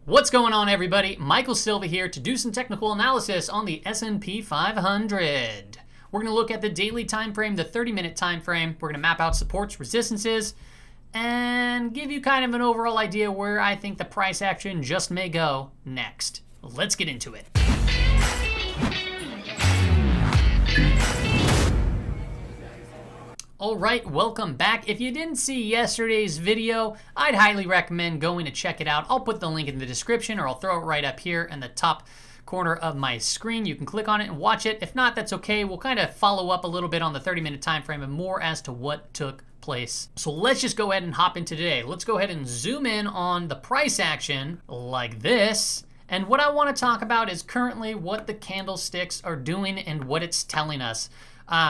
What's going on, everybody? Michael Silva here to do some technical analysis on the SP 500. We're going to look at the daily time frame, the 30-minute time frame. We're going to map out supports, resistances, and give you kind of an overall idea where I think the price action just may go next. Let's get into it. Alright, welcome back. If you didn't see yesterday's video, I'd highly recommend going to check it out. I'll put the link in the description, or I'll throw it right up here in the top corner of my screen. You can click on it and watch it. If not, that's okay. We'll kind of follow up a little bit on the 30-minute time frame and more as to what took place. So let's just go ahead and hop into today. Let's go ahead and zoom in on the price action like this. And what I want to talk about is currently what the candlesticks are doing and what it's telling us.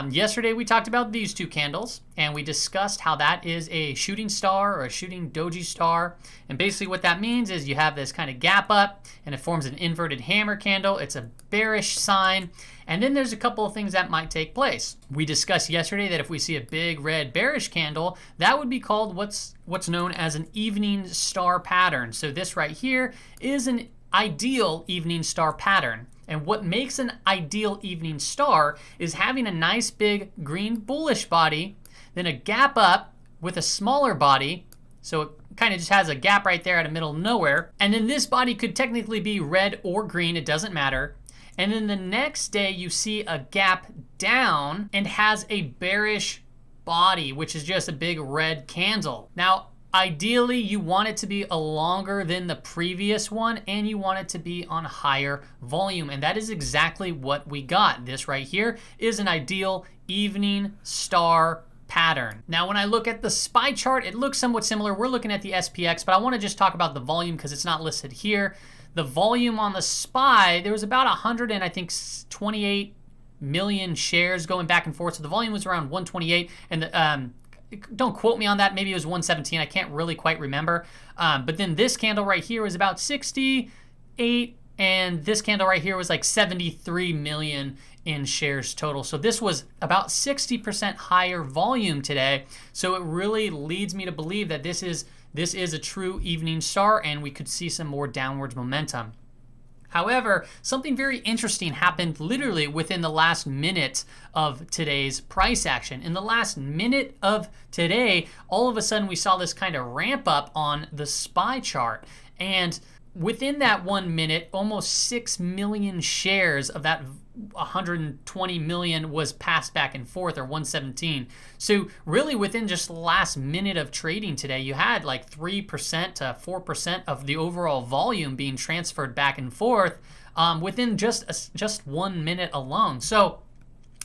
Yesterday we talked about these two candles, and we discussed how that is a shooting star or a shooting doji star. And basically what that means is you have this kind of gap up and it forms an inverted hammer candle. It's a bearish sign. And then there's a couple of things that might take place. We discussed yesterday that if we see a big red bearish candle, that would be called what's known as an evening star pattern. So this right here is an ideal evening star pattern. And what makes an ideal evening star is having a nice big green bullish body, then a gap up with a smaller body. So it kind of just has a gap right there at the middle of nowhere. And then this body could technically be red or green, it doesn't matter. And then the next day you see a gap down and has a bearish body, which is just a big red candle. Now, ideally, you want it to be longer than the previous one, and you want it to be on higher volume, and that is exactly what we got. This right here is an ideal evening star pattern. Now, when I look at the SPY chart, it looks somewhat similar. We're looking at the SPX, but I want to just talk about the volume because it's not listed here. The volume on the SPY, there was about 128 million shares going back and forth, so the volume was around 128, and the don't quote me on that, maybe it was 117, I can't really quite remember. But then this candle right here was about 68, and this candle right here was like 73 million in shares total. So this was about 60% higher volume today. So it really leads me to believe that this is a true evening star, and we could see some more downwards momentum. However, something very interesting happened literally within the last minute of today's price action. In the last minute of today, all of a sudden we saw this kind of ramp up on the SPY chart. And within that 1 minute, almost 6 million shares of that 120 million was passed back and forth, or 117. So really within just the last minute of trading today, you had like 3% to 4% of the overall volume being transferred back and forth within just 1 minute alone. So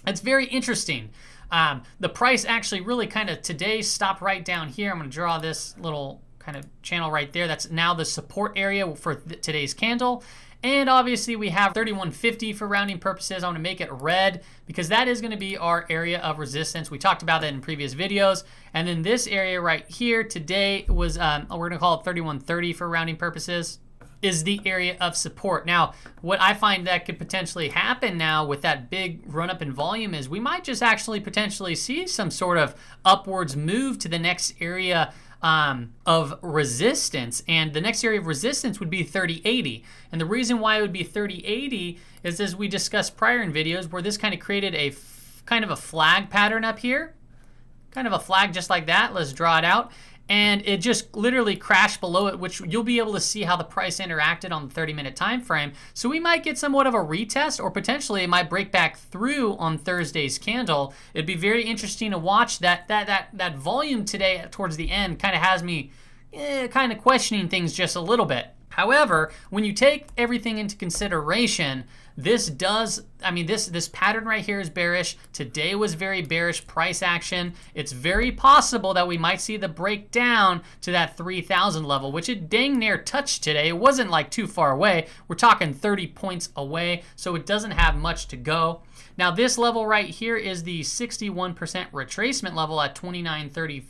it's very interesting. The price actually really kind of today stopped right down here. I'm going to draw this little kind of channel right there. That's now the support area for today's candle. And obviously we have 3150 for rounding purposes. I want to make it red because that is going to be our area of resistance. We talked about that in previous videos. And then this area right here today was, we're going to call it 3130 for rounding purposes, is the area of support. Now, what I find that could potentially happen now with that big run up in volume is we might just actually potentially see some sort of upwards move to the next area of resistance, and the next area of resistance would be 3080. And the reason why it would be 3080 is, as we discussed prior in videos, where this kind of created a kind of a flag pattern up here, kind of a flag just like that. Let's draw it out. And it just literally crashed below it, which you'll be able to see how the price interacted on the 30-minute time frame. So we might get somewhat of a retest, or potentially it might break back through on Thursday's candle. It'd be very interesting to watch. That volume today towards the end kind of has me kind of questioning things just a little bit. However, when you take everything into consideration, this pattern right here is bearish. Today was very bearish price action. It's very possible that we might see the breakdown to that 3,000 level, which it dang near touched today. It wasn't like too far away. We're talking 30 points away, so it doesn't have much to go. Now this level right here is the 61% retracement level at 2935.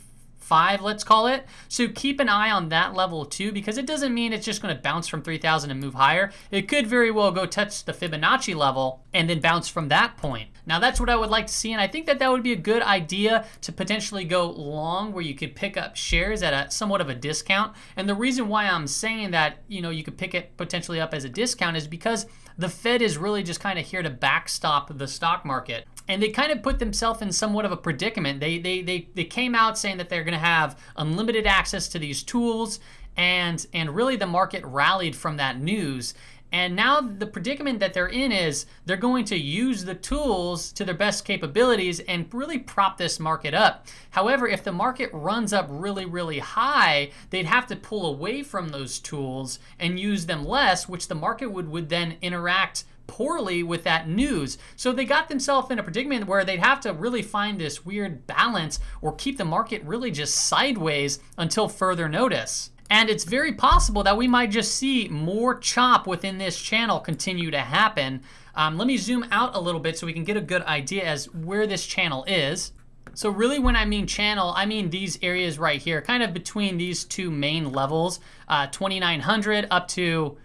5, let's call it. So keep an eye on that level too, because it doesn't mean it's just going to bounce from 3,000 and move higher. It could very well go touch the Fibonacci level and then bounce from that point. Now that's what I would like to see, and I think that that would be a good idea to potentially go long, where you could pick up shares at a somewhat of a discount. And the reason why I'm saying that, you could pick it potentially up as a discount is because the Fed is really just kind of here to backstop the stock market. And they kind of put themselves in somewhat of a predicament. They came out saying that they're going to have unlimited access to these tools, and really the market rallied from that news. And now the predicament that they're in is they're going to use the tools to their best capabilities and really prop this market up. However, if the market runs up really, really high, they'd have to pull away from those tools and use them less, which the market would then interact poorly with that news. So they got themselves in a predicament where they'd have to really find this weird balance or keep the market really just sideways until further notice. And it's very possible that we might just see more chop within this channel continue to happen. Let me zoom out a little bit so we can get a good idea as where this channel is. So really when I mean channel, I mean these areas right here, kind of between these two main levels, 2,900 up to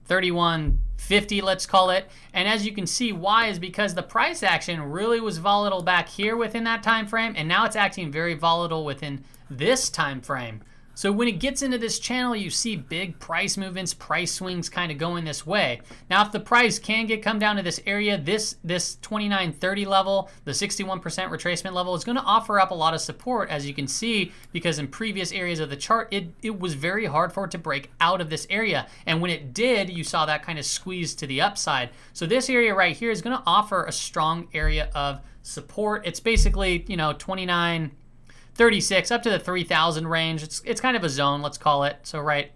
3,150, let's call it. And as you can see, why is because the price action really was volatile back here within that time frame, and now it's acting very volatile within this time frame. So when it gets into this channel, you see big price movements, price swings kind of going this way. Now, if the price can come down to this area, this 2930 level, the 61% retracement level, is going to offer up a lot of support, as you can see, because in previous areas of the chart, it was very hard for it to break out of this area. And when it did, you saw that kind of squeeze to the upside. So this area right here is going to offer a strong area of support. It's basically, 2936 up to the 3,000 range. It's kind of a zone, let's call it. So right,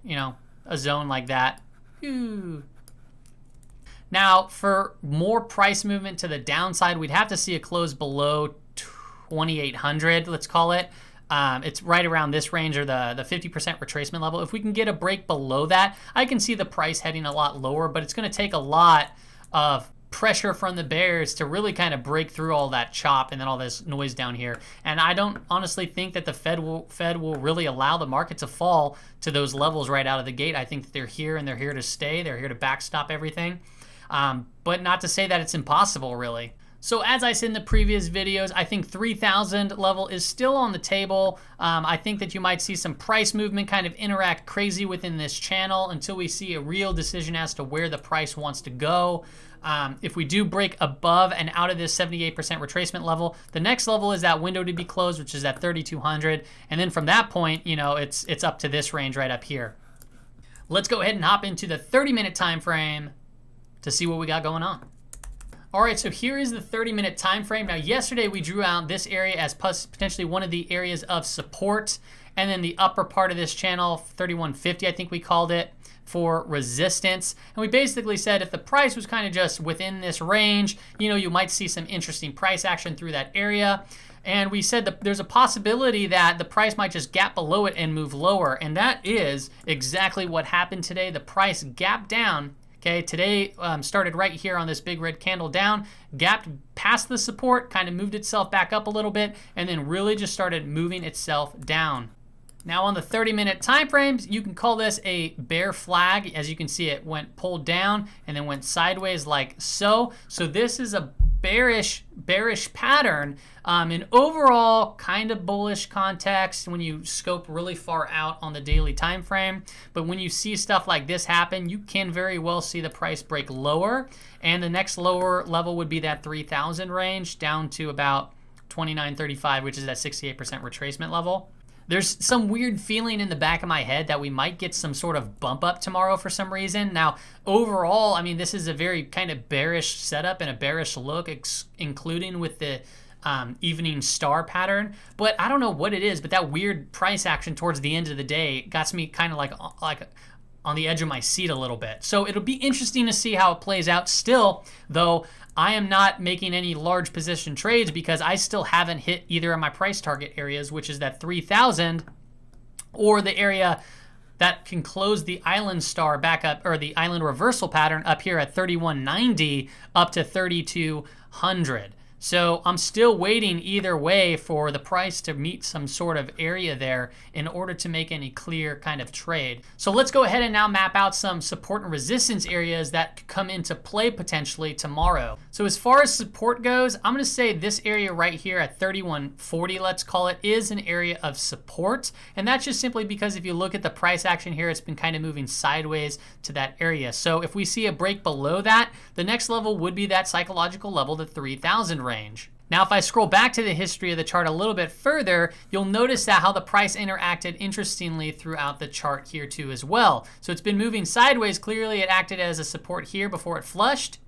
a zone like that. Ooh. Now, for more price movement to the downside, we'd have to see a close below 2,800, let's call it. It's right around this range, or the 50% retracement level. If we can get a break below that, I can see the price heading a lot lower, but it's going to take a lot of pressure from the bears to really kind of break through all that chop and then all this noise down here. And I don't honestly think that the Fed will really allow the market to fall to those levels right out of the gate. I think that they're here and they're here to stay. They're here to backstop everything. But not to say that it's impossible, really. So as I said in the previous videos, I think 3,000 level is still on the table. I think that you might see some price movement kind of interact crazy within this channel until we see a real decision as to where the price wants to go. If we do break above and out of this 78% retracement level, the next level is that window to be closed, which is at 3,200. And then from that point, it's up to this range right up here. Let's go ahead and hop into the 30-minute time frame to see what we got going on. All right, so here is the 30-minute time frame. Now, yesterday we drew out this area as potentially one of the areas of support, and then the upper part of this channel, 3150, I think we called it, for resistance. And we basically said if the price was kind of just within this range, you might see some interesting price action through that area. And we said that there's a possibility that the price might just gap below it and move lower. And that is exactly what happened today. The price gapped down. Okay, today started right here on this big red candle down, gapped past the support, kind of moved itself back up a little bit, and then really just started moving itself down. Now on the 30-minute time frames, you can call this a bear flag. As you can see, it went pulled down and then went sideways like so. So this is a bearish pattern in overall kind of bullish context when you scope really far out on the daily time frame. But when you see stuff like this happen, you can very well see the price break lower, and the next lower level would be that 3,000 range down to about 2935, which is that 68% retracement level. There's some weird feeling in the back of my head that we might get some sort of bump up tomorrow for some reason. Now, overall, I mean, this is a very kind of bearish setup and a bearish look, including with the evening star pattern. But I don't know what it is, but that weird price action towards the end of the day got me kind of like on the edge of my seat a little bit. So it'll be interesting to see how it plays out. Still, though, I am not making any large position trades because I still haven't hit either of my price target areas, which is that 3,000 or the area that can close the island star back up, or the island reversal pattern up here at 3,190 up to 3,200. So I'm still waiting either way for the price to meet some sort of area there in order to make any clear kind of trade. So let's go ahead and now map out some support and resistance areas that could come into play potentially tomorrow. So as far as support goes, I'm going to say this area right here at 3140, let's call it, is an area of support. And that's just simply because if you look at the price action here, it's been kind of moving sideways to that area. So if we see a break below that, the next level would be that psychological level, the 3000 range. Now, if I scroll back to the history of the chart a little bit further, you'll notice that how the price interacted interestingly throughout the chart here too as well. So it's been moving sideways. Clearly, it acted as a support here before it flushed.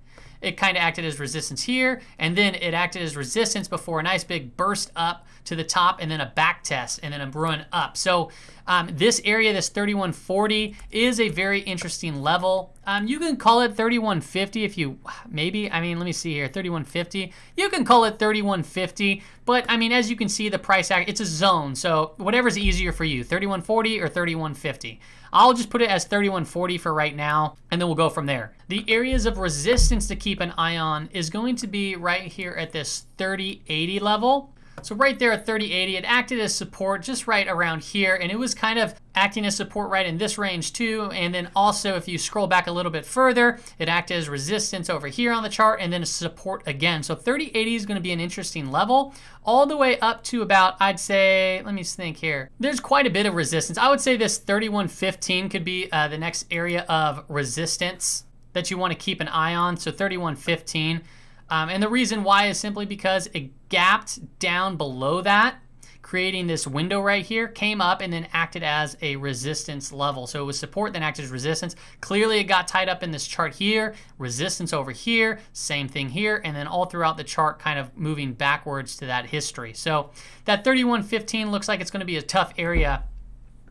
It kind of acted as resistance here, and then it acted as resistance before a nice big burst up to the top, and then a back test, and then a run up. So this area, this 3140, is a very interesting level. You can call it 3150 if you, maybe, I mean, let me see here, 3150. You can call it 3150, but I mean, as you can see, the price act, it's a zone, so whatever's easier for you, 3140 or 3150. I'll just put it as 3140 for right now, and then we'll go from there. The areas of resistance to keep an eye on is going to be right here at this 3080 level. So right there at 3080, it acted as support just right around here, and it was kind of acting as support right in this range too. And then also, if you scroll back a little bit further, it acted as resistance over here on the chart, and then support again. So 3080 is going to be an interesting level, all the way up to about, I'd say, let me think here. There's quite a bit of resistance. I would say this 3115 could be the next area of resistance that you want to keep an eye on. So 3115. And the reason why is simply because it gapped down below that, creating this window right here, came up and then acted as a resistance level. So it was support, then acted as resistance. Clearly it got tied up in this chart here, resistance over here, same thing here, and then all throughout the chart kind of moving backwards to that history. So that 3115 looks like it's going to be a tough area.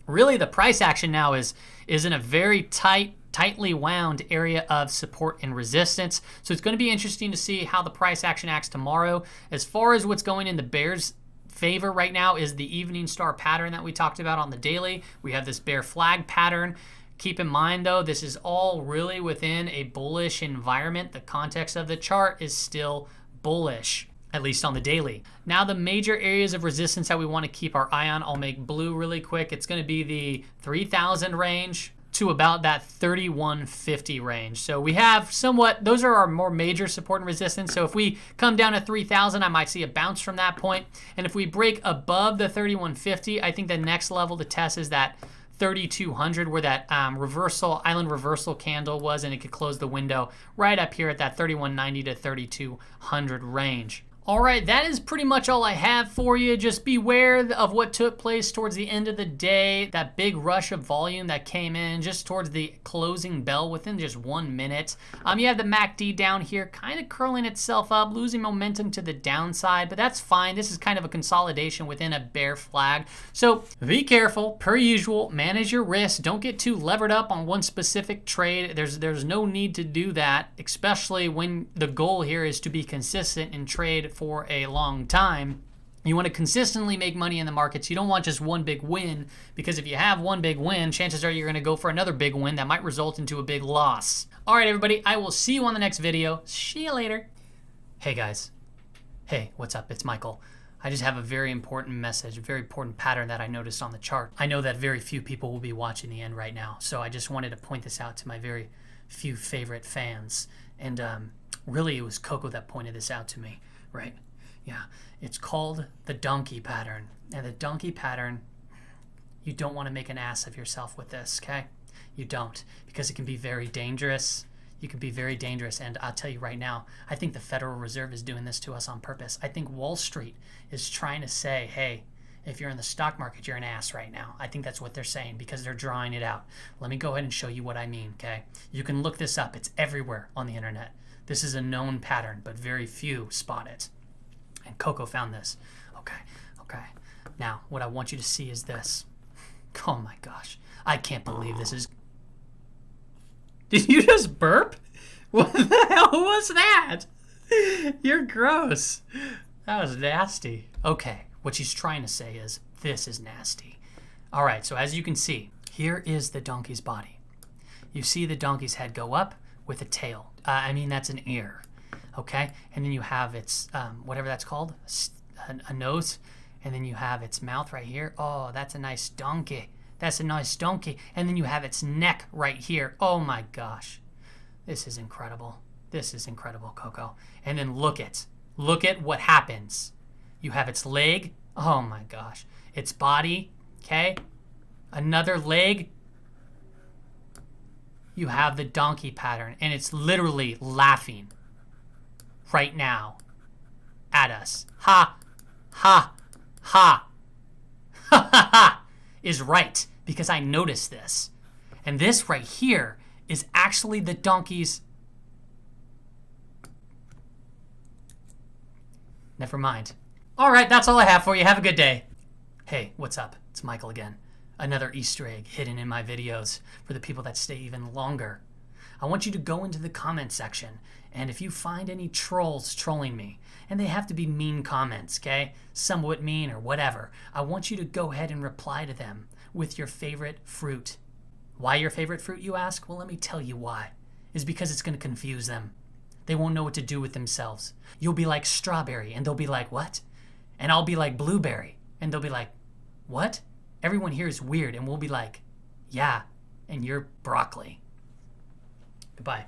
Really, the price action now is in a very tightly wound area of support and resistance. So it's going to be interesting to see how the price action acts tomorrow. As far as what's going in the bear's favor right now is the evening star pattern that we talked about on the daily. We have this bear flag pattern. Keep in mind though, this is all really within a bullish environment. The context of the chart is still bullish, at least on the daily. Now the major areas of resistance that we want to keep our eye on, I'll make blue really quick. It's going to be the 3000 range to about that 3150 range. So we have somewhat, those are our more major support and resistance. So if we come down to 3000, I might see a bounce from that point. And if we break above the 3150, I think the next level to test is that 3200, where that island reversal candle was, and it could close the window right up here at that 3190 to 3200 range. All right, that is pretty much all I have for you. Just beware of what took place towards the end of the day, that big rush of volume that came in just towards the closing bell within just 1 minute. You have the MACD down here kind of curling itself up, losing momentum to the downside, but that's fine. This is kind of a consolidation within a bear flag. So be careful, per usual, manage your risk. Don't get too levered up on one specific trade. There's no need to do that, especially when the goal here is to be consistent and trade for a long time. You want to consistently make money in the markets. You don't want just one big win, because if you have one big win, chances are you're going to go for another big win that might result into a big loss. All right, everybody, I will see you on the next video. See you later. Hey, guys. Hey, what's up? It's Michael. I just have a very important message, a very important pattern that I noticed on the chart. I know that very few people will be watching the end right now, so I just wanted to point this out to my very few favorite fans. And really, it was Coco that pointed this out to me. Right? Yeah. It's called the donkey pattern. And the donkey pattern, you don't want to make an ass of yourself with this, okay? You don't, because it can be very dangerous. You can be very dangerous. And I'll tell you right now, I think the Federal Reserve is doing this to us on purpose. I think Wall Street is trying to say, hey, if you're in the stock market, you're an ass right now. I think that's what they're saying, because they're drawing it out. Let me go ahead and show you what I mean, okay? You can look this up. It's everywhere on the internet. This is a known pattern, but very few spot it. And Coco found this. Okay. Now, what I want you to see is this. Oh my gosh. I can't believe this is... Did you just burp? What the hell was that? You're gross. That was nasty. Okay, what she's trying to say is, this is nasty. All right, so as you can see, here is the donkey's body. You see the donkey's head go up with a tail. That's an ear. okay? And then you have its, whatever that's called, a nose, and then you have its mouth right here. Oh, that's a nice donkey. That's a nice donkey. And then you have its neck right here. Oh my gosh. This is incredible. This is incredible, Coco. And then look at what happens. You have its leg. Oh my gosh. Its body, okay? Another leg. You have the donkey pattern, and it's literally laughing right now at us. Ha, ha, ha. Ha, ha, ha is right, because I noticed this. And this right here is actually the donkey's... Never mind. All right, that's all I have for you. Have a good day. Hey, what's up? It's Michael again. Another Easter egg hidden in my videos for the people that stay even longer. I want you to go into the comment section, and if you find any trolls trolling me, and they have to be mean comments, okay? Somewhat mean or whatever, I want you to go ahead and reply to them with your favorite fruit. Why your favorite fruit, you ask? Well, let me tell you why. It's because it's going to confuse them. They won't know what to do with themselves. You'll be like strawberry, and they'll be like, what? And I'll be like blueberry, and they'll be like, what? Everyone here is weird, and we'll be like, yeah, and you're broccoli. Goodbye.